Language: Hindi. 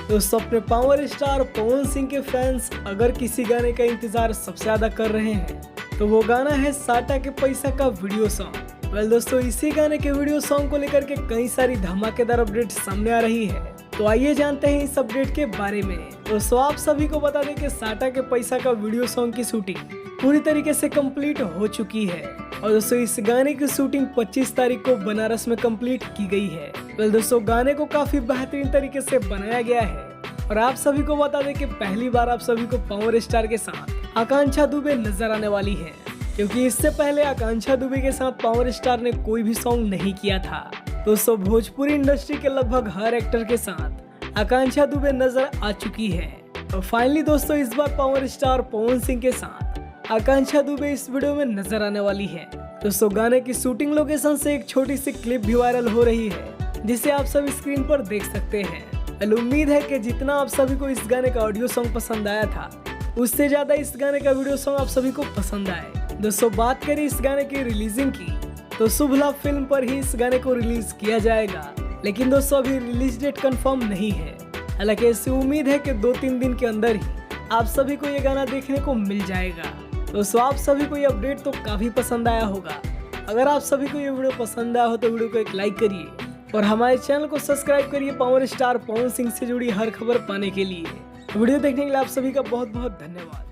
दोस्तों अपने पावर स्टार पवन सिंह के फैंस अगर किसी गाने का इंतजार सबसे ज्यादा कर रहे हैं तो वो गाना है साटा के पैसा का वीडियो सॉन्ग। दोस्तों इसी गाने के वीडियो सॉन्ग को लेकर के कई सारी धमाकेदार अपडेट सामने आ रही है। तो आइए जानते हैं इस अपडेट के बारे में। दोस्तों आप सभी को बता दें कि साटा के पैसा का वीडियो सॉन्ग की शूटिंग पूरी तरीके से कंप्लीट हो चुकी है और दोस्तों इस गाने की शूटिंग 25 तारीख को बनारस में कंप्लीट की गई है। दोस्तों गाने को काफी बेहतरीन तरीके से बनाया गया है और आप सभी को बता दें कि पहली बार आप सभी को पावर स्टार के साथ आकांक्षा दुबे नजर आने वाली है, क्योंकि इससे पहले आकांक्षा दुबे के साथ पावर स्टार ने कोई भी सॉन्ग नहीं किया था। दोस्तों भोजपुरी इंडस्ट्री के लगभग हर एक्टर के साथ आकांक्षा दुबे नजर आ चुकी है और फाइनली दोस्तों इस बार पावर स्टार पवन सिंह के साथ आकांक्षा दुबे इस वीडियो में नजर आने वाली है। दोस्तों गाने की शूटिंग लोकेशन से एक छोटी सी क्लिप भी वायरल हो रही है जिसे आप सब स्क्रीन पर देख सकते हैं। उम्मीद है कि जितना आप सभी को इस गाने का ऑडियो सॉन्ग पसंद आया था उससे ज्यादा इस गाने का वीडियो सॉन्ग आप सभी को पसंद आए। दोस्तों बात करें इस गाने की रिलीजिंग की तो शुभ लाभ फिल्म पर ही इस गाने को रिलीज किया जाएगा, लेकिन दोस्तों अभी रिलीज डेट कंफर्म नहीं है। हालांकि ऐसी उम्मीद है कि 2-3 दिन के अंदर ही आप सभी को ये गाना देखने को मिल जाएगा। दोस्तों आप सभी को ये अपडेट तो काफी पसंद आया होगा। अगर आप सभी को ये वीडियो पसंद आया हो तो वीडियो को एक लाइक करिए और हमारे चैनल को सब्सक्राइब करिए पावर स्टार पवन सिंह से जुड़ी हर खबर पाने के लिए। वीडियो देखने के लिए आप सभी का बहुत बहुत धन्यवाद।